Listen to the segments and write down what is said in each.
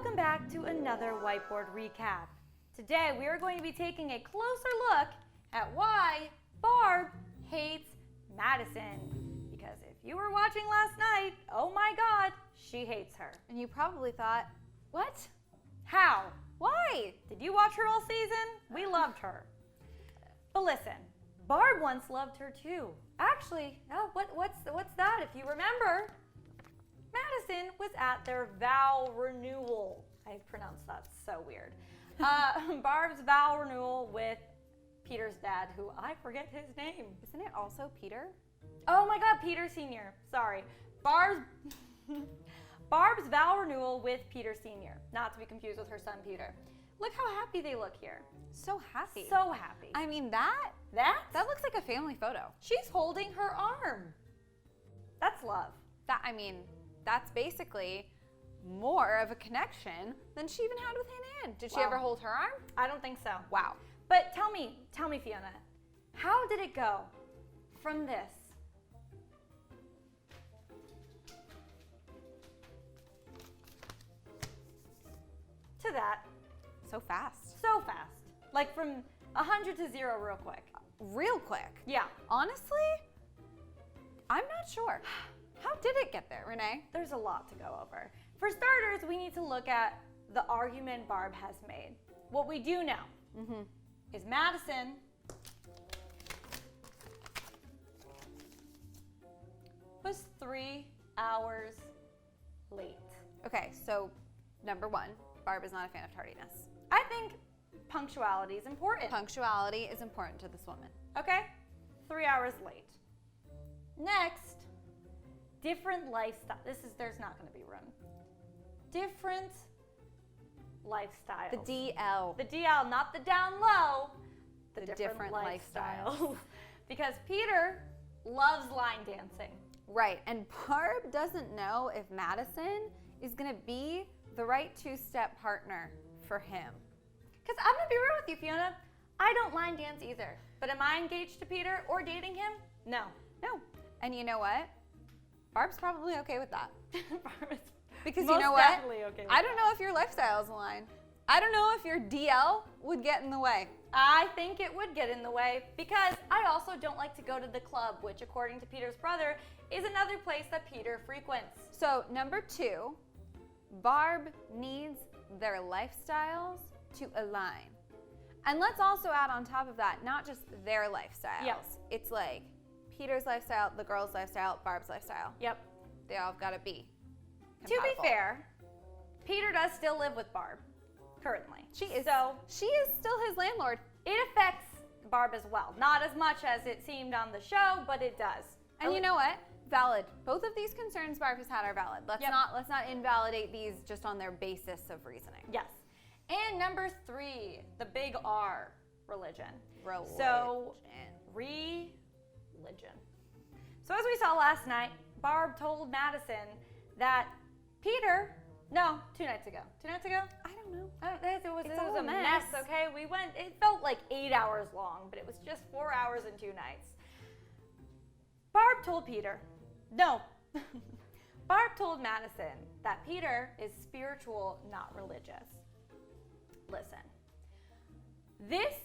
Welcome back to another Whiteboard recap. Today we are going to be taking a closer look at why Barb hates Madison. Because if you were watching last night, oh my God, she hates her. And you probably thought, what? How? Why? Did you watch her all season? We loved her. But listen, Barb once loved her too. Actually, what's that if you remember? Madison was at their vow renewal. I pronounced that so weird. Barb's vow renewal with Peter's dad, who I forget his name. Isn't it also Peter? Oh my God, Peter Sr. Sorry. Barb's vow renewal with Peter Sr. Not to be confused with her son, Peter. Look how happy they look here. So happy. So happy. I mean, that looks like a family photo. She's holding her arm. That's love. That's basically more of a connection than she even had with Hannah. Did she ever hold her arm? I don't think so. Wow. But tell me, Fiona, how did it go from this to that? So fast. So fast. Like from 100 to 0 real quick. Real quick. Yeah. Honestly, I'm not sure. How did it get there, Renee? There's a lot to go over. For starters, we need to look at the argument Barb has made. What we do know is Madison was 3 hours late. Okay, so number one, Barb is not a fan of tardiness. I think punctuality is important. Punctuality is important to this woman. Okay? 3 hours late. Next, different lifestyle. There's not going to be room. Different lifestyles. The DL. The DL, not the down low. The different lifestyles. lifestyles. Because Peter loves line dancing. Right, and Barb doesn't know if Madison is going to be the right two-step partner for him. Because I'm going to be real with you, Fiona. I don't line dance either. But am I engaged to Peter or dating him? No. No. And you know what? Barb's probably okay with that. Barb is because most you know what? definitely okay with I don't know if your lifestyles align. I don't know if your DL would get in the way. I think it would get in the way because I also don't like to go to the club, which according to Peter's brother is another place that Peter frequents. So number 2, Barb needs their lifestyles to align. And let's also add on top of that, not just their lifestyles. Yep. It's like Peter's lifestyle, the girl's lifestyle, Barb's lifestyle. Yep. They all got to be compatible. To be fair, Peter does still live with Barb currently. She is still his landlord. It affects Barb as well. Not as much as it seemed on the show, but it does. And you know what? Valid. Both of these concerns Barb has had are valid. Let's not invalidate these just on their basis of reasoning. Yes. And number 3, the big R, religion. So, religion. So as we saw last night, Barb told Madison that Peter, 2 nights ago. 2 nights ago? I don't know. It was a mess, okay? It felt like 8 hours long, but it was just 4 hours and 2 nights. Barb told Madison that Peter is spiritual, not religious. Listen, this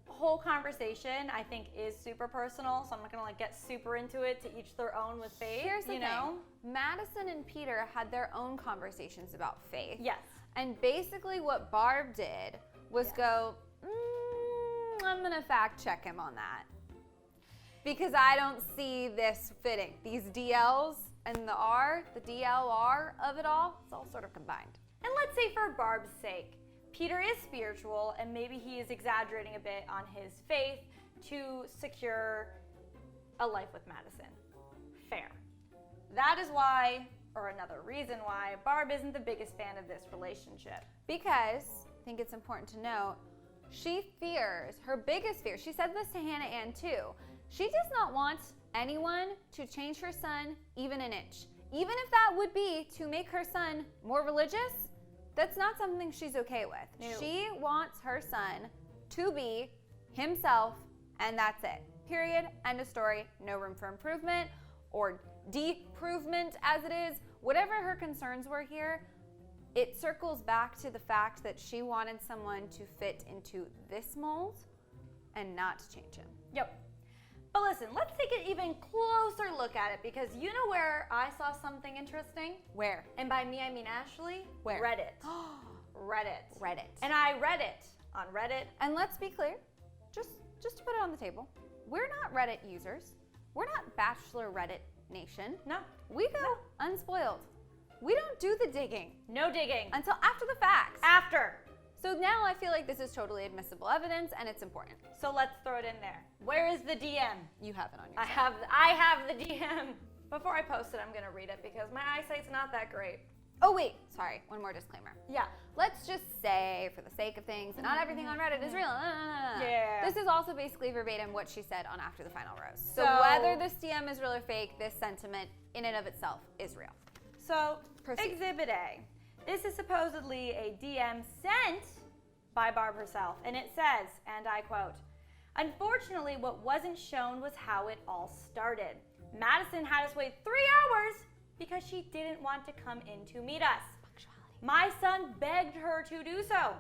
whole conversation I think is super personal, so I'm not gonna get super into it, to each their own with faith. Here's the thing. Madison and Peter had their own conversations about faith. Yes. And basically what Barb did was go, I'm gonna fact check him on that. Because I don't see this fitting. These DLs and the DLR of it all, it's all sort of combined. And let's say for Barb's sake, Peter is spiritual and maybe he is exaggerating a bit on his faith to secure a life with Madison. Fair. That is why, or another reason why, Barb isn't the biggest fan of this relationship. Because, I think it's important to note, she fears, her biggest fear, she said this to Hannah Ann too, she does not want anyone to change her son even an inch. Even if that would be to make her son more religious, that's not something she's okay with. No. She wants her son to be himself, and that's it. Period. End of story. No room for improvement or de-provement as it is. Whatever her concerns were here, it circles back to the fact that she wanted someone to fit into this mold and not to change him. Yep. But listen, let's take an even closer look at it, because you know where I saw something interesting? Where? And by me, I mean Ashley. Where? Reddit. Reddit. Reddit. And I read it on Reddit. And let's be clear, just to put it on the table, we're not Reddit users. We're not Bachelor Reddit Nation. No. We go unspoiled. We don't do the digging No digging. until after the facts. After. So now I feel like this is totally admissible evidence and it's important. So let's throw it in there. Where is the DM? You have it on your I have the DM. Before I post it, I'm going to read it because my eyesight's not that great. Oh wait, sorry, one more disclaimer. Yeah. Let's just say, for the sake of things, that not everything on Reddit is real. Yeah. This is also basically verbatim what she said on After the Final Rose. So So- whether this DM is real or fake, this sentiment in and of itself is real. So, Proceed. Exhibit A. This is supposedly a DM sent by Barb herself, and it says, and I quote, "Unfortunately, what wasn't shown was how it all started. Madison had us wait 3 hours because she didn't want to come in to meet us. My son begged her to do so."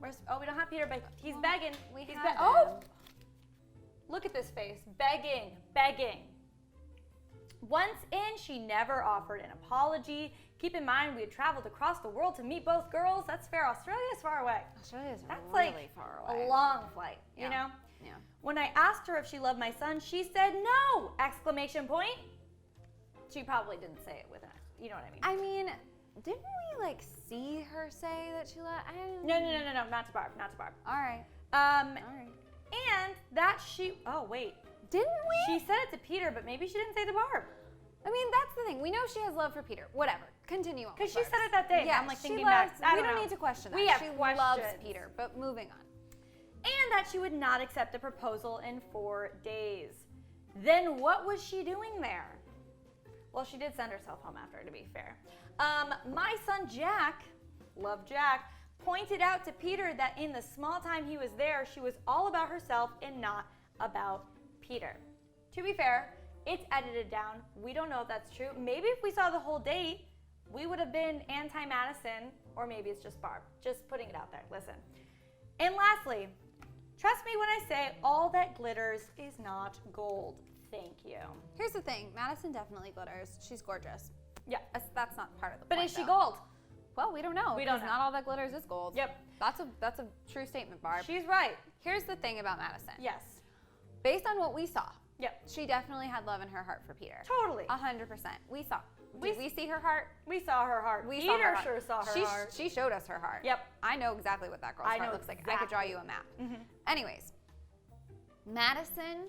We don't have Peter, but he's begging. We He's have oh! Look at this face. Begging. Once in, she never offered an apology. Keep in mind, we had traveled across the world to meet both girls. That's fair. Australia's far away. Australia's That's really like far away. a long flight, you Yeah. know? Yeah. When I asked her if she loved my son, she said no! Exclamation point. She probably didn't say it with an, you know what I mean? I mean, didn't we like see her say that she let? No, not to Barb. All right. Um, All right. and that she, oh wait. Didn't we? She said it to Peter, but maybe she didn't say to Barb. I mean, that's the thing. We know she has love for Peter. Whatever. Continue on. Because with she Barb. said it that day. Yeah, I'm like she thinking loves, back. I we don't don't know. need to question that. We have she loves questions. Peter, but moving on. And that she would not accept a proposal in 4 days. Then what was she doing there? Well, she did send herself home after, to be fair. My son Jack, love Jack, pointed out to Peter that in the small time he was there, she was all about herself and not about Peter. To be fair, it's edited down. We don't know if that's true. Maybe if we saw the whole date, we would have been anti-Madison, or maybe it's just Barb. Just putting it out there. Listen. And lastly, trust me when I say all that glitters is not gold. Thank you. Here's the thing. Madison definitely glitters. She's gorgeous. Yeah. That's not part of the But point, is she though. gold? Well, we don't know. We don't because know. Not all that glitters is gold. Yep. That's a true statement, Barb. She's right. Here's the thing about Madison. Yes. Based on what we saw, Yep. she definitely had love in her heart for Peter. Totally. 100%. We saw. Did we see her heart? We saw her heart. We Peter saw her heart. sure saw her she, heart. She showed us her heart. Yep. I know exactly what that girl's I heart know looks like. I could draw you a map. Mhm. Anyways, Madison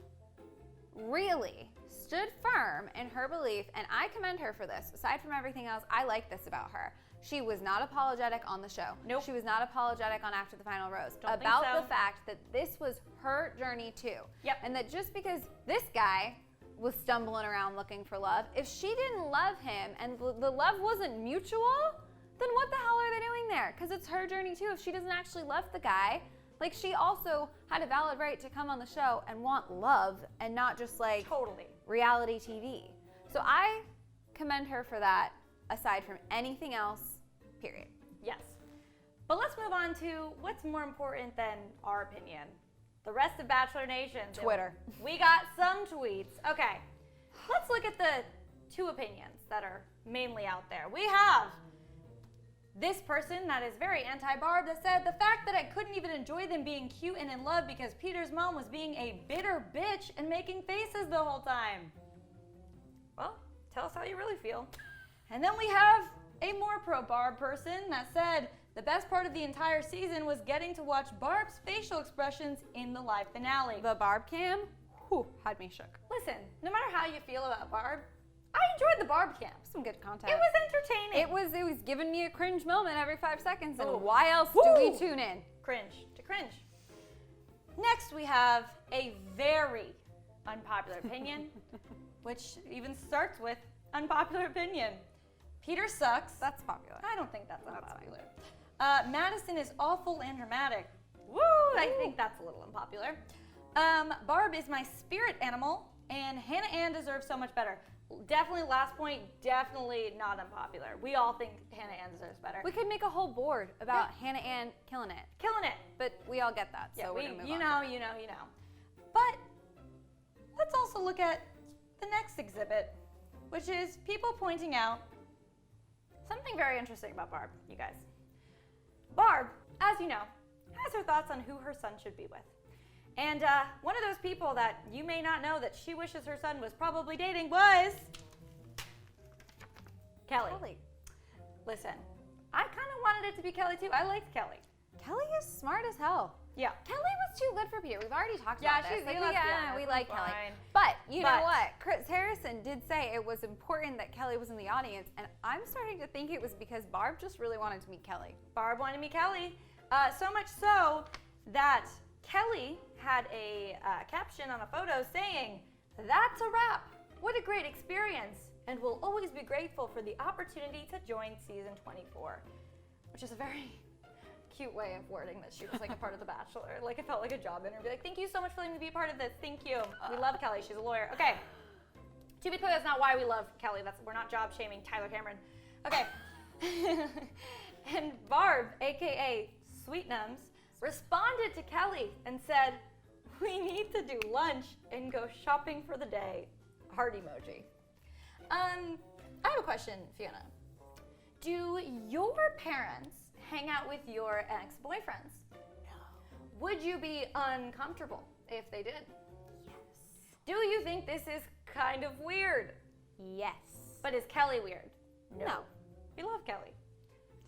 really stood firm in her belief, and I commend her for this. Aside from everything else, I like this about her. She was not apologetic on the show. Nope. She was not apologetic on After the Final Rose Don't think about so. the fact that this was her journey too. Yep. And that just because this guy was stumbling around looking for love, if she didn't love him and the love wasn't mutual, then what the hell are they doing there? Because it's her journey too. If she doesn't actually love the guy, like she also had a valid right to come on the show and want love and not just like Totally. reality TV. So I commend her for that, aside from anything else, period. Yes. But let's move on to what's more important than our opinion. The rest of Bachelor Nation. Twitter. We got some tweets. Okay. Let's look at the 2 opinions that are mainly out there. We have this person that is very anti-Barb that said the fact that I couldn't even enjoy them being cute and in love because Peter's mom was being a bitter bitch and making faces the whole time. Well, tell us how you really feel. And then we have a more pro-Barb person that said the best part of the entire season was getting to watch Barb's facial expressions in the live finale. The Barb cam, had me shook. Listen, no matter how you feel about Barb, I enjoyed the Barb camp. Some good content. It was entertaining. It was giving me a cringe moment every 5 seconds, and Oh. why else do we Woo! tune in? Cringe to cringe. Next, we have a very unpopular opinion, which even starts with unpopular opinion. Peter sucks. That's popular. I don't think that's That's unpopular. Madison is awful and dramatic. Woo! I think that's a little unpopular. Barb is my spirit animal, and Hannah Ann deserves so much better. Definitely, last point, definitely not unpopular. We all think Hannah Ann deserves better. We could make a whole board about Hannah Ann killing it. Killing it. But we all get that, so Yeah, we're gonna move you on. know. But let's also look at the next exhibit, which is people pointing out something very interesting about Barb, you guys. Barb, as you know, has her thoughts on who her son should be with. And one of those people that you may not know that she wishes her son was probably dating was Kelly. Listen, I kind of wanted it to be Kelly too. I liked Kelly. Kelly is smart as hell. Yeah. Kelly was too good for Peter. We've already talked Yeah, about this. she's- Like, let's be honest, we it's like Kelly. fine. But you know But- what? Chris Harrison did say it was important that Kelly was in the audience, and I'm starting to think it was because Barb just really wanted to meet Kelly. Barb wanted to meet Kelly. So much so that Kelly had a caption on a photo saying, "That's a wrap. What a great experience, and we'll always be grateful for the opportunity to join season 24," which is a very cute way of wording that she was like a part of The Bachelor. Like it felt like a job interview. Like, thank you so much for letting me be a part of this. Thank you. We love Kelly. She's a lawyer. Okay. To be clear, that's not why we love Kelly. We're not job shaming Tyler Cameron. Okay. And Barb, aka Sweetnums, responded to Kelly and said, "We need to do lunch and go shopping for the day." Heart emoji. I have a question, Fiona. Do your parents hang out with your ex-boyfriends? No. Would you be uncomfortable if they did? Yes. Do you think this is kind of weird? Yes. But is Kelly weird? No. We love Kelly.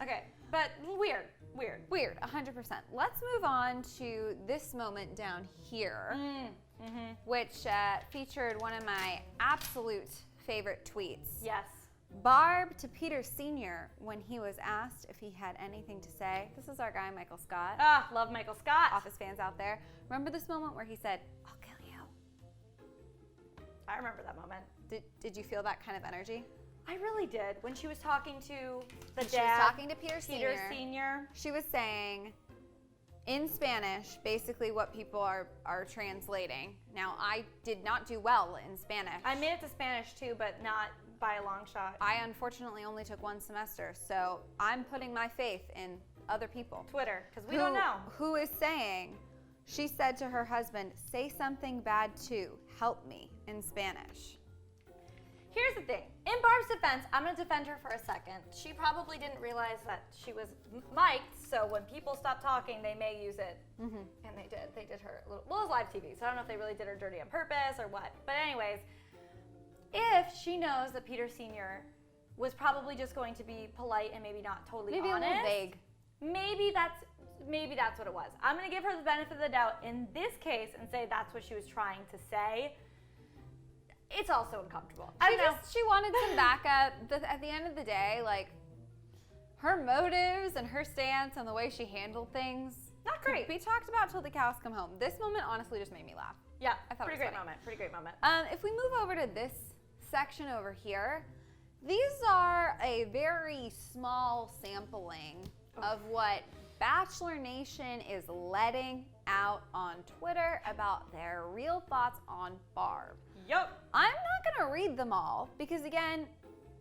Okay, but weird. Weird, 100%. Let's move on to this moment down here, which featured one of my absolute favorite tweets. Yes. Barb to Peter Sr. when he was asked if he had anything to say. This is our guy, Michael Scott. Ah, love Michael Scott. Office fans out there. Remember this moment where he said, "I'll kill you"? I remember that moment. Did you feel that kind of energy? I really did. When she was talking to the She dad, was talking to Peter Peter Sr. Sr. She was saying in Spanish basically what people are translating. Now, I did not do well in Spanish. I made it to Spanish too, but not by a long shot. I unfortunately only took one semester, so I'm putting my faith in other people. Twitter, because we don't know. Who is saying, she said to her husband, "Say something bad too, help me," in Spanish. Here's the thing. In Barb's defense, I'm going to defend her for a second. She probably didn't realize that she was mic'd, so when people stop talking, they may use it. And they did. They did her a little. Well, it was live TV, so I don't know if they really did her dirty on purpose or what. But anyways, if she knows that Peter Sr. was probably just going to be polite and maybe not totally Maybe honest, a little vague. maybe that's what it was. I'm going to give her the benefit of the doubt in this case and say that's what she was trying to say. It's also uncomfortable. I don't know. She wanted some backup. At the end of the day, like, her motives and her stance and the way she handled things, Not great. We talked about till the cows come home. This moment honestly just made me laugh. Yeah, I thought it pretty was great funny. moment. Pretty great moment. If we move over to this section over here, these are a very small sampling of what Bachelor Nation is letting out on Twitter about their real thoughts on Barb. Yup. I'm not going to read them all because, again,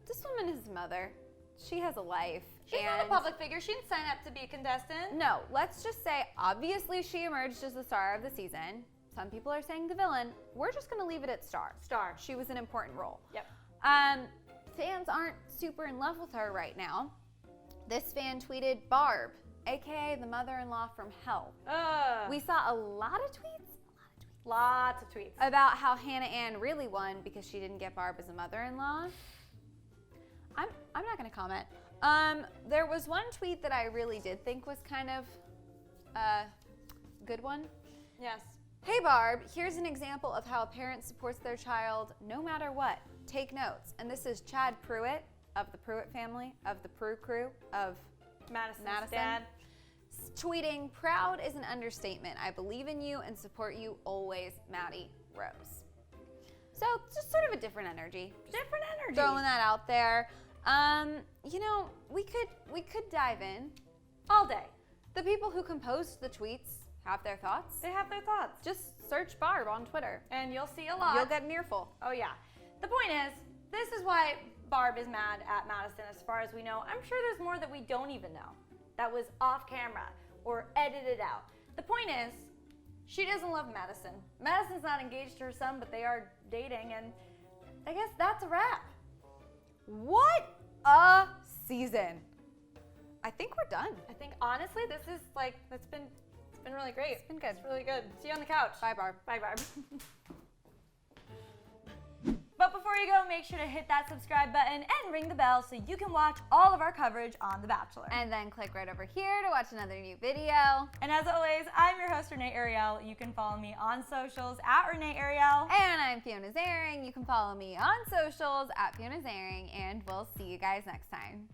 this woman is a mother. She has a life. She's not a public figure. She didn't sign up to be a contestant. No, let's just say, obviously, she emerged as the star of the season. Some people are saying the villain. We're just going to leave it at star. Star. She was an important role. Yep. Fans aren't super in love with her right now. This fan tweeted, "Barb, aka the mother-in-law from hell." We saw a lot of tweets. Lots of tweets. About how Hannah Ann really won because she didn't get Barb as a mother-in-law. I'm not going to comment. There was one tweet that I really did think was kind of a good one. Yes. "Hey Barb, here's an example of how a parent supports their child no matter what. Take notes." And this is Chad Pruitt of the Pruitt family, of the Prue crew, of Madison's Madison. dad. Tweeting, "Proud is an understatement. I believe in you and support you always, Maddie Rose." So just sort of a different energy. Just Different energy. throwing that out there. We could dive in. all day. The people who composed the tweets have their thoughts. They have their thoughts. Just search Barb on Twitter. And you'll see a lot. You'll get an earful. Oh, yeah. The point is, this is why Barb is mad at Madison as far as we know. I'm sure there's more that we don't even know that was off camera or edited out. The point is, she doesn't love Madison. Madison's not engaged to her son, but they are dating, and I guess that's a wrap. What a season. I think we're done. I think honestly, this is like, it's been really great. It's been good. It's really good. See you on the couch. Bye, Barb. Bye, Barb. But before you go, make sure to hit that subscribe button and ring the bell so you can watch all of our coverage on The Bachelor. And then click right over here to watch another new video. And as always, I'm your host, Renee Ariel. You can follow me on socials at Renee Ariel. And I'm Fiona Zaring. You can follow me on socials at Fiona Zaring, and we'll see you guys next time.